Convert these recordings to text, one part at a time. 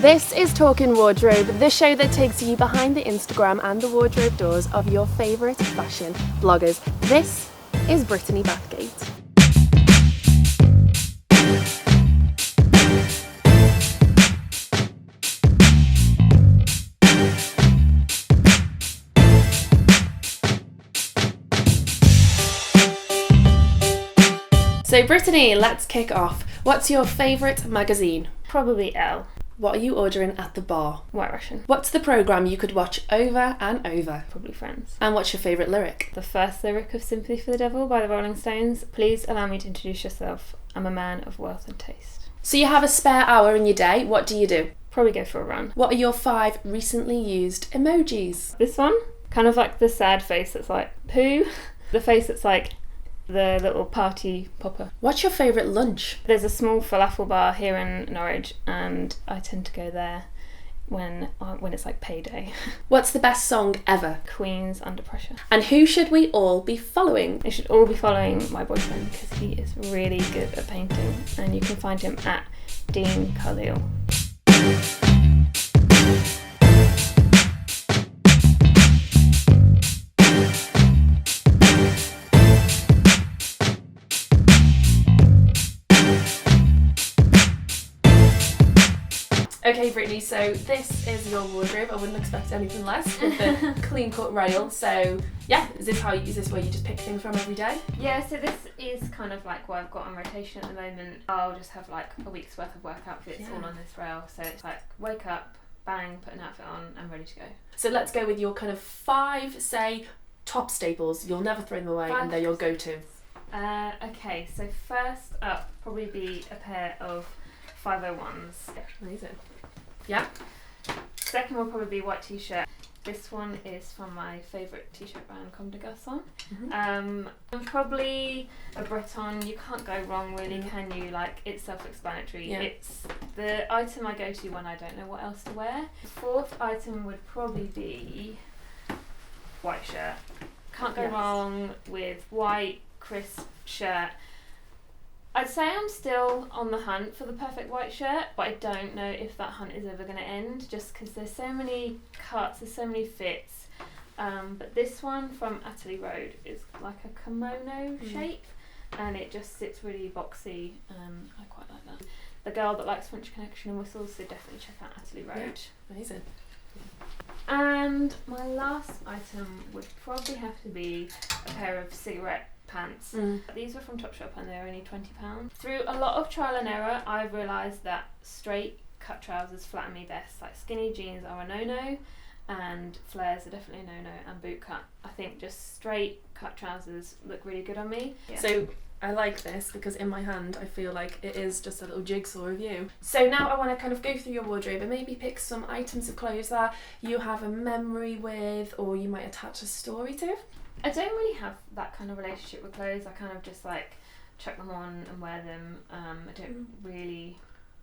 This is Talking Wardrobe, the show that takes you behind the Instagram and the wardrobe doors of your favourite fashion bloggers. This is Brittany Bathgate. So Brittany, let's kick off. What's your favourite magazine? Probably Elle. What are you ordering at the bar? White Russian. What's the programme you could watch over and over? Probably Friends. And what's your favourite lyric? The first lyric of Sympathy for the Devil by the Rolling Stones. Please allow me to introduce yourself. I'm a man of wealth and taste. So you have a spare hour in your day, what do you do? Probably go for a run. What are your 5 recently used emojis? This one, kind of like the sad face that's like poo. The face that's like the little party popper. What's your favourite lunch? There's a small falafel bar here in Norwich and I tend to go there when it's like payday. What's the best song ever? Queen's Under Pressure. And who should we all be following? They should all be following my boyfriend because he is really good at painting and you can find him at Dean Khalil. Okay, Brittany, so this is your wardrobe. I wouldn't expect anything less with the clean cut rail. So yeah, is this where you just pick things from every day? Yeah, so this is kind of like what I've got on rotation at the moment. I'll just have like a week's worth of work outfits all on this rail. So it's like wake up, bang, put an outfit on, and ready to go. So let's go with your kind of 5, say, top staples. You'll never throw them away and they're your go-to. Okay, so first up, probably be a pair of 501s. Amazing. Yeah. Second will probably be white t-shirt. This one is from my favourite t-shirt brand, Comme des Garçons. And probably a Breton. You can't go wrong really, can you? Like, it's self-explanatory. Yeah. It's the item I go to when I don't know what else to wear. The fourth item would probably be white shirt. Can't go wrong with white, crisp shirt. I'd say I'm still on the hunt for the perfect white shirt, but I don't know if that hunt is ever going to end just because there's so many cuts, there's so many fits. But this one from Atterley Road is like a kimono shape and it just sits really boxy. I quite like that. The girl that likes French Connection and whistles, so definitely check out Atterley Road. Yeah, amazing. And my last item would probably have to be a pair of cigarette pants. These were from Topshop and they're only £20. Through a lot of trial and error, I've realised that straight cut trousers flatter me best. Like skinny jeans are a no-no and flares are definitely a no-no and boot cut. I think just straight cut trousers look really good on me. Yeah. So I like this because in my hand I feel like it is just a little jigsaw of you. So now I want to kind of go through your wardrobe and maybe pick some items of clothes that you have a memory with or you might attach a story to. I don't really have that kind of relationship with clothes. I kind of just like chuck them on and wear them. I don't really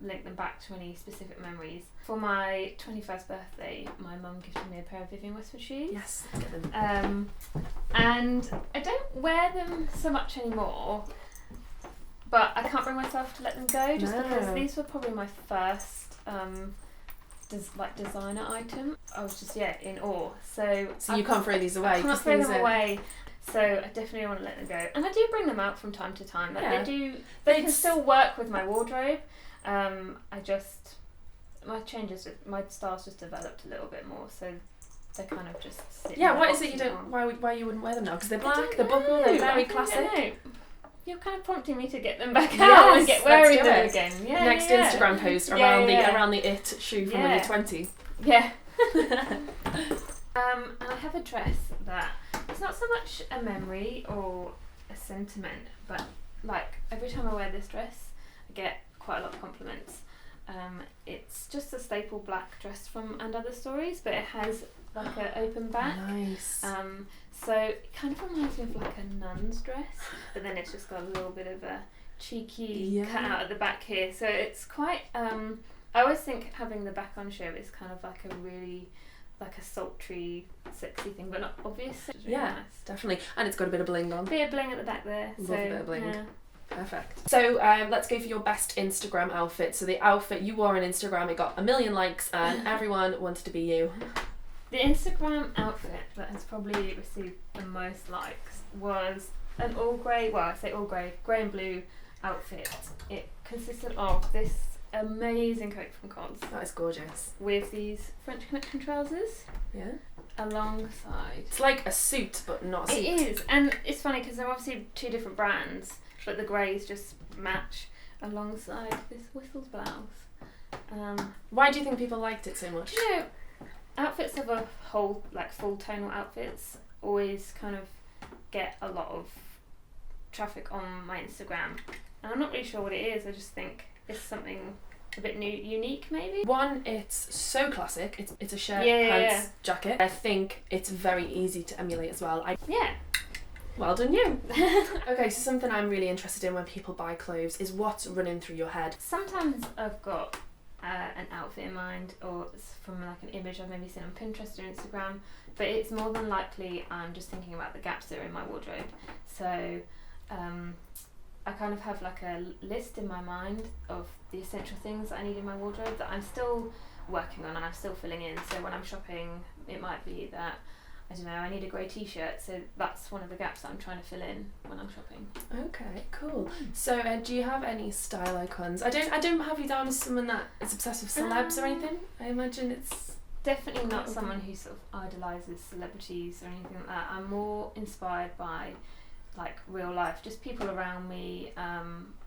link them back to any specific memories. For my 21st birthday, my mum gifted me a pair of Vivienne Westwood shoes. Yes, let's get them. And I don't wear them so much anymore, but I can't bring myself to let them go just because these were probably my first designer item. I was just in awe. So you can't throw these away. I can't throw them away. So I definitely want to let them go. And I do bring them out from time to time. Like they can still work with my wardrobe. My style's just developed a little bit more, so they kind of just sit. Yeah, what is it you don't? Why you wouldn't wear them now? Because they're black, they're buckle, they're very classic. You're kind of prompting me to get them back out and get wearing them again. Yeah, next Instagram post around the it shoe from when you're 20. Yeah. And I have a dress that it's not so much a memory or a sentiment, but like every time I wear this dress, I get quite a lot of compliments. It's just a staple black dress from And Other Stories, but it has like an open back. Nice. So it kind of reminds me of like a nun's dress, but then it's just got a little bit of a cheeky cut out at the back here. So it's quite. I always think having the back on show is kind of like a really like a sultry, sexy thing, but not obvious. It's really nice. Definitely. And it's got a bit of bling on. Bit of bling at the back there. Love a bit of bling. Perfect. So let's go for your best Instagram outfit. So the outfit you wore on Instagram, it got 1 million likes and everyone wanted to be you. The Instagram outfit that has probably received the most likes was an all grey, well I say all grey and blue outfit. It consisted of this amazing coat from COS. That is gorgeous. With these French Connection trousers. Yeah. Alongside. It's like a suit, but not a suit. It is, and it's funny because they're obviously two different brands, but the greys just match alongside this Whistles blouse. Why do you think people liked it so much? You know, outfits of a whole, like full tonal outfits, always kind of get a lot of traffic on my Instagram, and I'm not really sure what it is. I just think it's something a bit new, unique maybe. One, it's so classic. It's a shirt, pants, jacket. I think it's very easy to emulate as well. Well done you. Okay, so something I'm really interested in when people buy clothes is what's running through your head. Sometimes I've got an outfit in mind, or it's from like an image I've maybe seen on Pinterest or Instagram, but it's more than likely I'm just thinking about the gaps that are in my wardrobe. So I kind of have like a list in my mind of the essential things that I need in my wardrobe that I'm still working on and I'm still filling in. So when I'm shopping, it might be that, I don't know, I need a grey t-shirt, so that's one of the gaps that I'm trying to fill in when I'm shopping. Okay, cool. So do you have any style icons? I don't have you down as someone that is obsessed with celebs or anything. I imagine it's definitely not someone who sort of idolises celebrities or anything like that. I'm more inspired by like real life, just people around me.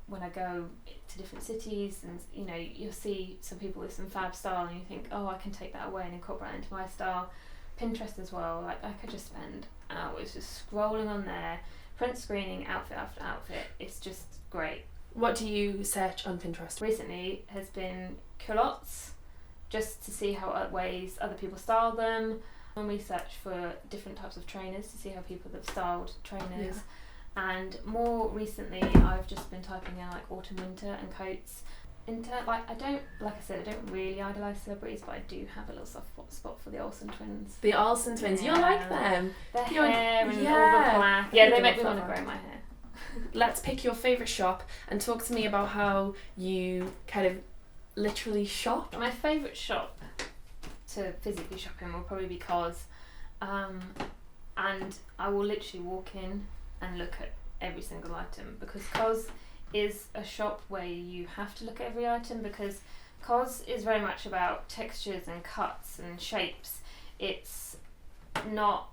When I go to different cities, and you know, you'll see some people with some fab style and you think, oh, I can take that away and incorporate it into my style. Pinterest as well, like I could just spend hours just scrolling on there, print screening outfit after outfit. It's just great. What do you search on Pinterest? Recently has been culottes, just to see how ways other people style them. When we search for different types of trainers to see how people have styled trainers. And more recently I've just been typing in like autumn, winter and coats. I don't really idolise celebrities, but I do have a little soft spot for the Olsen twins. The Olsen twins, you like them? Their hair and all the black. Yeah, they make me want to grow my hair. Let's pick your favourite shop and talk to me about how you kind of literally shop. My favourite shop to physically shop in will probably be COS, and I will literally walk in and look at every single item, because COS is a shop where you have to look at every item, because COS is very much about textures and cuts and shapes. It's not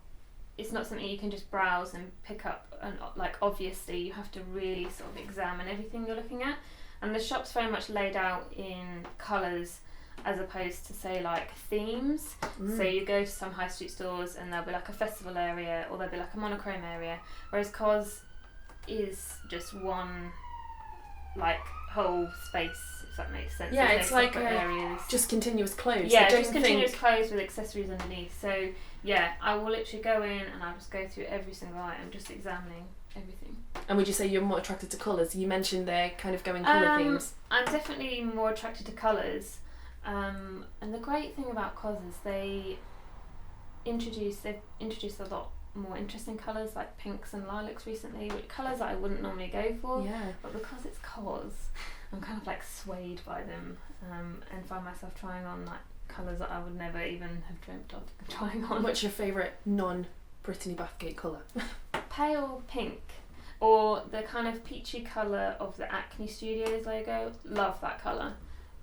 something you can just browse and pick up, and like obviously you have to really sort of examine everything you're looking at. And the shop's very much laid out in colours as opposed to say like themes. So you go to some high street stores and there'll be like a festival area or there'll be like a monochrome area, whereas COS is just one like whole space, if that makes sense. Yeah, There's it's no like separate areas. just continuous clothes. Yeah, just continuous clothes with accessories underneath. So yeah, I will literally go in and I'll just go through every single item, just examining everything. And would you say you're more attracted to colours? You mentioned they're kind of going colour themes. I'm definitely more attracted to colours. And the great thing about COS is they've introduced a lot more interesting colours like pinks and lilacs recently, which colours that I wouldn't normally go for. Yeah. But because it's COS, I'm kind of like swayed by them, and find myself trying on like colours that I would never even have dreamt of trying on. What's your favourite non-Brittany Bathgate colour? Pale pink, or the kind of peachy colour of the Acne Studios logo. Love that colour.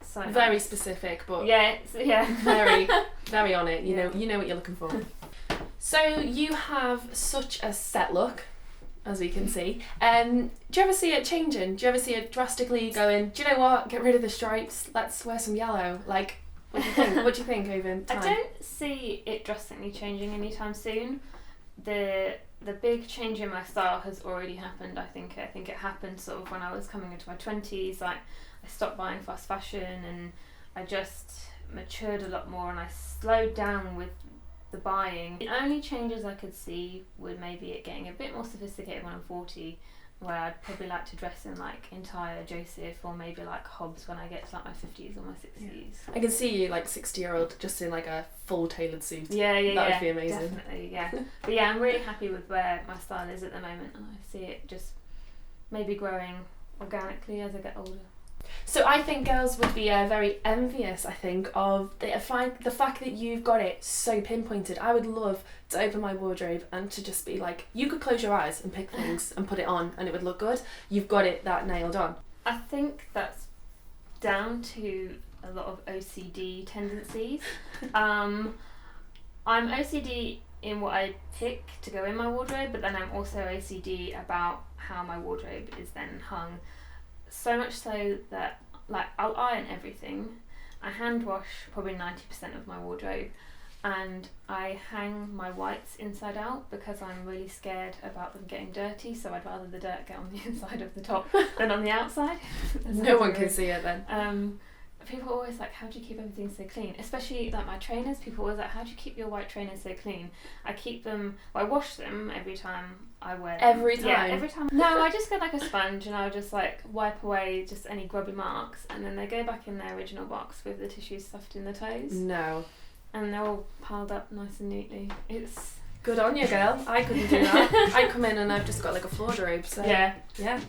So very nice. Specific, but yeah, very, very on it. You know what you're looking for. So you have such a set look, as we can see. Do you ever see it changing? Do you ever see it drastically going, do you know what, get rid of the stripes, let's wear some yellow? Like, what do you think? What do you think over time? I don't see it drastically changing anytime soon. The big change in my style has already happened. I think it happened sort of when I was coming into my 20s. Like, I stopped buying fast fashion and I just matured a lot more, and I slowed down with the buying. The only changes I could see would maybe it getting a bit more sophisticated when I'm 40, where I'd probably like to dress in like entire Joseph or maybe like Hobbs when I get to like my 50s or my 60s. Yeah. I can see you like 60-year-old just in like a full tailored suit. Yeah. That would be amazing. Definitely, yeah. But yeah, I'm really happy with where my style is at the moment, and I see it just maybe growing organically as I get older. So I think girls would be very envious, I think, of the fact that you've got it so pinpointed. I would love to open my wardrobe and to just be like, you could close your eyes and pick things and put it on and it would look good. You've got it that nailed on. I think that's down to a lot of OCD tendencies. I'm OCD in what I pick to go in my wardrobe, but then I'm also OCD about how my wardrobe is then hung. So much so that, like, I'll iron everything. I hand wash probably 90% of my wardrobe, and I hang my whites inside out because I'm really scared about them getting dirty, so I'd rather the dirt get on the inside of the top than on the outside. No one can see it then. People are always like, how do you keep everything so clean? Especially like my trainers, people are always like, how do you keep your white trainers so clean? I keep them, I wash them every time I wear them. Every time? Yeah, every time. No, I just get like a sponge and I'll just like wipe away just any grubby marks, and then they go back in their original box with the tissues stuffed in the toes. No. And they're all piled up nice and neatly. It's... Good on you, girl. I couldn't do that. I come in and I've just got like a floor robe, so... Yeah. Yeah.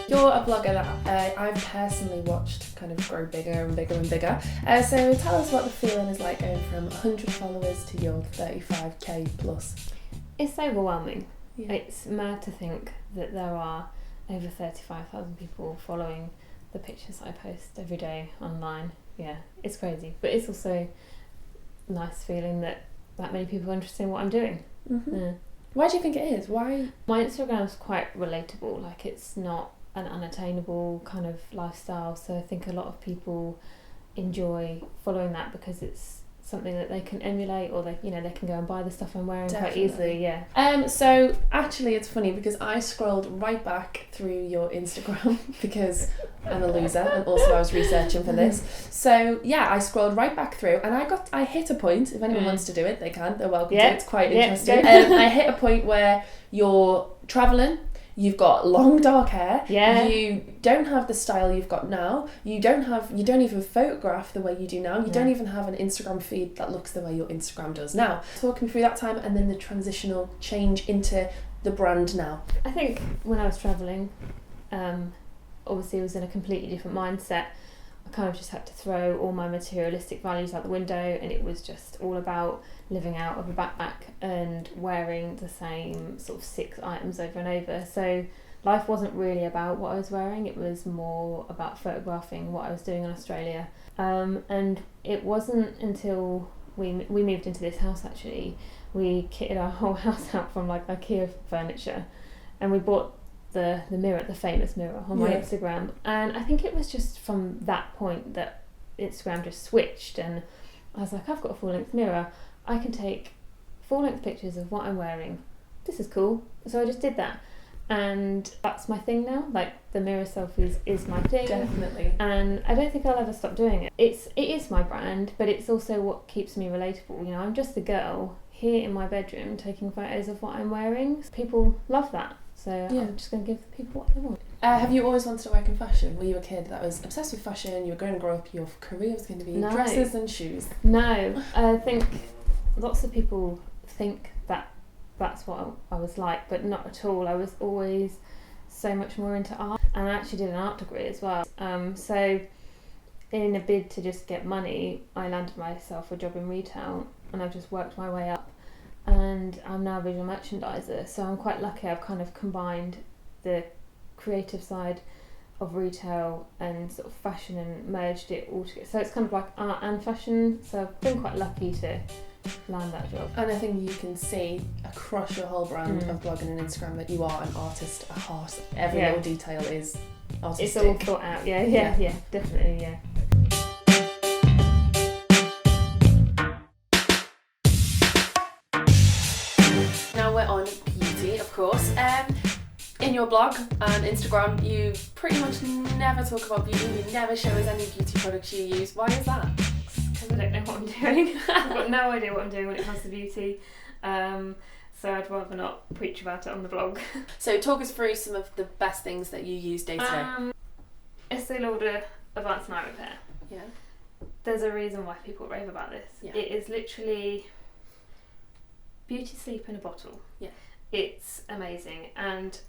You're a blogger that I've personally watched kind of grow bigger and bigger and bigger. So tell us what the feeling is like going from 100 followers to your 35k plus. It's overwhelming. Yeah. It's mad to think that there are over 35,000 people following the pictures I post every day online. Yeah, it's crazy. But it's also nice feeling that many people are interested in what I'm doing. Mm-hmm. Yeah. Why do you think it is? Why? My Instagram's quite relatable. Like, it's not an unattainable kind of lifestyle, so I think a lot of people enjoy following that because it's something that they can emulate, or they can go and buy the stuff I'm wearing quite easily. Yeah. So actually it's funny because I scrolled right back through your Instagram because I'm a loser and also I was researching for this. So yeah, I scrolled right back through and I hit a point. If anyone wants to do it, they're welcome to. It's quite interesting. I hit a point where you're travelling. You've got long dark hair. Yeah. You don't have the style you've got now. You don't even photograph the way you do now. You don't even have an Instagram feed that looks the way your Instagram does now. Talk me through that time and then the transitional change into the brand now. I think when I was travelling, obviously I was in a completely different mindset. I kind of just had to throw all my materialistic values out the window, and it was just all about living out of a backpack and wearing the same sort of 6 items over and over. So life wasn't really about what I was wearing, it was more about photographing what I was doing in Australia. And it wasn't until we moved into this house, actually, we kitted our whole house out from like IKEA furniture, and we bought the mirror, the famous mirror, on my Instagram. And I think it was just from that point that Instagram just switched, and I was like, I've got a full-length mirror, I can take full-length pictures of what I'm wearing. This is cool. So I just did that, and that's my thing now. Like, the mirror selfies is my thing. Definitely. And I don't think I'll ever stop doing it. It is my brand, but it's also what keeps me relatable. You know, I'm just a girl here in my bedroom taking photos of what I'm wearing. People love that. So I'm just going to give people what they want. Have you always wanted to work in fashion? Were you a kid that was obsessed with fashion? You were going to grow up, your career was going to be dresses and shoes? No, I think lots of people think that that's what I was like, but not at all. I was always so much more into art, and I actually did an art degree as well. So in a bid to just get money, I landed myself a job in retail, and I've just worked my way up. And I'm now a visual merchandiser, so I'm quite lucky. I've kind of combined the creative side of retail and sort of fashion and merged it all together. So it's kind of like art and fashion, so I've been quite lucky to land that job. And I think you can see across your whole brand of blogging and Instagram that you are an artist at heart. Every little detail is artistic. It's all thought out, yeah, definitely, yeah. We're on beauty, of course. In your blog and Instagram, you pretty much never talk about beauty. You never show us any beauty products you use. Why is that? Because I don't know what I'm doing. I've got no idea what I'm doing when it comes to beauty. So I'd rather not preach about it on the blog. So talk us through some of the best things that you use day to day. Estee Lauder Advanced Night Repair. Yeah. There's a reason why people rave about this. Yeah. It is literally beauty sleep in a bottle. Yeah. It's amazing, and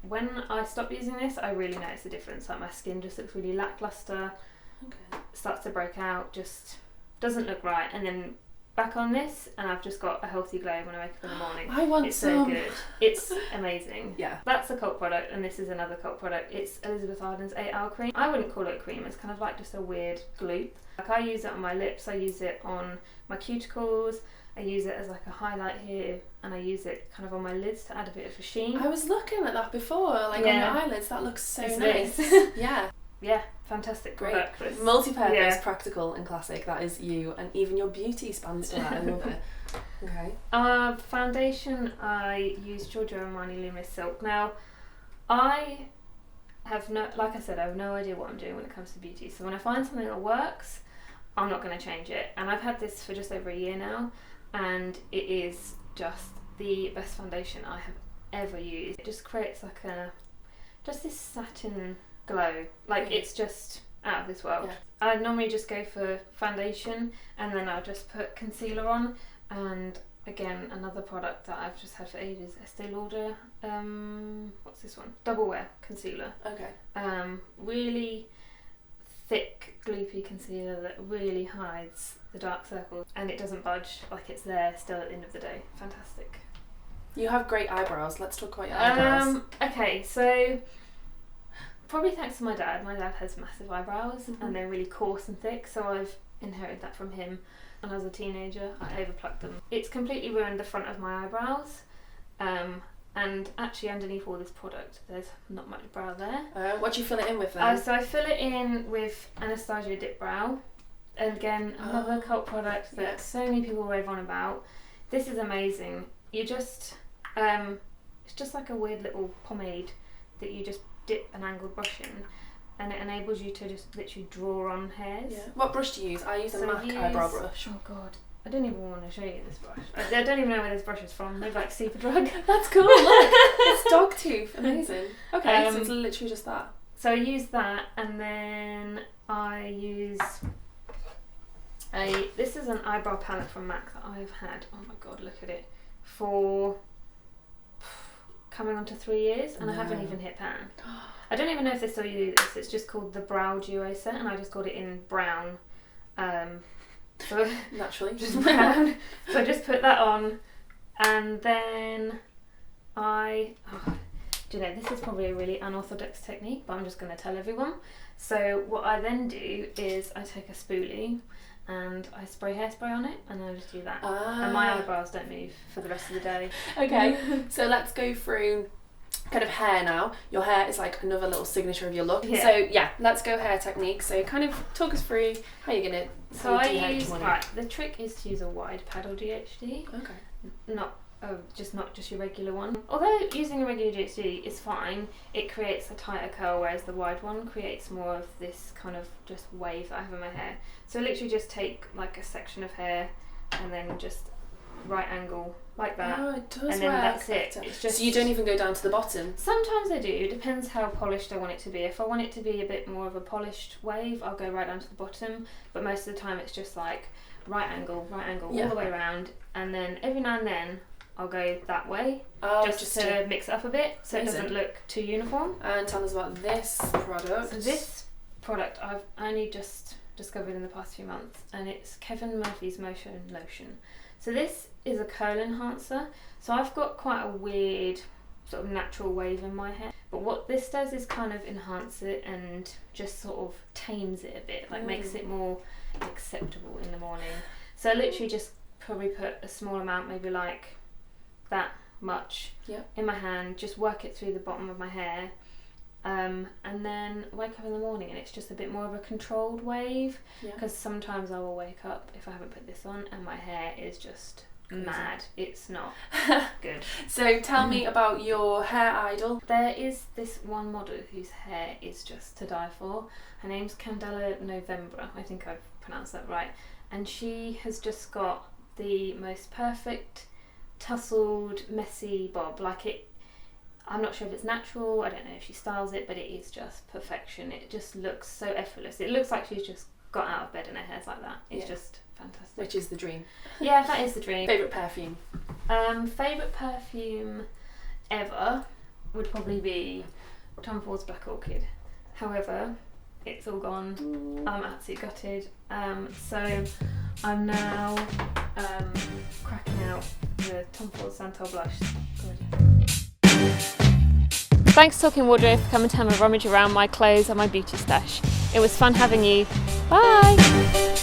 when I stop using this, I really notice the difference. Like my skin just looks really lackluster, starts to break out, just doesn't look right, and then back on this and I've just got a healthy glow when I wake up in the morning. I want it's some. so good. It's amazing. Yeah. That's a cult product, and this is another cult product. It's Elizabeth Arden's 8-hour cream. I wouldn't call it a cream, it's kind of like just a weird gloop. Like I use it on my lips, I use it on my cuticles, I use it as like a highlight here, and I use it kind of on my lids to add a bit of a sheen. I was looking at that before, like on your eyelids, that looks so It's nice. nice. Yeah. Yeah, fantastic Great. product. Multi-purpose, practical and classic, that is you, and even your beauty spans to that. I love it. Okay. Foundation, I use Giorgio Armani Luminous Silk. Now, I have like I said, I have no idea what I'm doing when it comes to beauty. So when I find something that works, I'm not going to change it. And I've had this for just over a year now, and it is just the best foundation I have ever used. It just creates like just this satin glow. Like it's just out of this world. Yeah. I normally just go for foundation, and then I'll just put concealer on. And again, another product that I've just had for ages, Estee Lauder, what's this one? Double Wear Concealer. Okay. Really thick, gloopy concealer that really hides the dark circles, and it doesn't budge, like it's there still at the end of the day. Fantastic. You have great eyebrows. Let's talk about your eyebrows. Okay, so probably thanks to my dad. My dad has massive eyebrows, and they're really coarse and thick, so I've inherited that from him. When I was a teenager, I overplucked them. It's completely ruined the front of my eyebrows, and actually underneath all this product there's not much brow there. What do you fill it in with then? So I fill it in with Anastasia Dip Brow, and again another cult product that so many people rave on about. This is amazing. You just it's just like a weird little pomade that you just dip an angled brush in, and it enables you to just literally draw on hairs. Yeah. What brush do you use? I use a MAC eyebrow brush. Oh god, I don't even want to show you this brush. I don't even know where this brush is from. Maybe like Superdrug. That's cool. Look, it's dog tooth. Amazing. Okay, so it's literally just that. So I use that, and then I use this is an eyebrow palette from MAC that I've had. Oh my god, look at it, for coming on to 3 years, and I haven't even hit pan. I don't even know if they still use this. It's just called the Brow Duo set, and I just got it in brown. So naturally, just brown. So I just put that on, and then do you know, this is probably a really unorthodox technique, but I'm just going to tell everyone. So what I then do is I take a spoolie and I spray hairspray on it, and I just do that. And my eyebrows don't move for the rest of the day. Okay, so let's go through kind of hair now. Your hair is like another little signature of your look. Yeah. So yeah, let's go hair technique. So kind of talk us through how you're gonna. So I use the trick is to use a wide paddle GHD. Okay. Not just your regular one. Although using a regular GHD is fine, it creates a tighter curl, whereas the wide one creates more of this kind of just wave that I have in my hair. So I literally just take like a section of hair and then just right angle like that. Oh, it does. And then that's it. It's just, so you don't even go down to the bottom? Sometimes I do. It depends how polished I want it to be. If I want it to be a bit more of a polished wave, I'll go right down to the bottom. But most of the time it's just like right angle all the way around. And then every now and then I'll go that way, just to mix it up a bit so it doesn't look too uniform. And tell us about this product. So this product I've only just discovered in the past few months, and it's Kevin Murphy's Motion Lotion. So this is a curl enhancer. So I've got quite a weird sort of natural wave in my hair, but what this does is kind of enhance it and just sort of tames it a bit, like makes it more acceptable in the morning. So I literally just probably put a small amount, maybe like that much in my hand, just work it through the bottom of my hair, and then wake up in the morning and it's just a bit more of a controlled wave, because sometimes I will wake up if I haven't put this on and my hair is just mad. It's not good. So tell me about your hair idol. There is this one model whose hair is just to die for. Her name's Candela November, I think I've pronounced that right, and she has just got the most perfect tousled, messy bob. Like it, I'm not sure if it's natural, I don't know if she styles it, but it is just perfection. It just looks so effortless. It looks like she's just got out of bed and her hair's like that. It's just fantastic. Which is the dream. Yeah, that is the dream. Favourite perfume? Favourite perfume ever would probably be Tom Ford's Black Orchid. However, it's all gone. I'm absolutely gutted. So I'm now cracking out the Tom Ford Santal Blush. Gorgeous. Thanks Talking Wardrobe for coming to have a rummage around my clothes and my beauty stash. It was fun having you. Bye!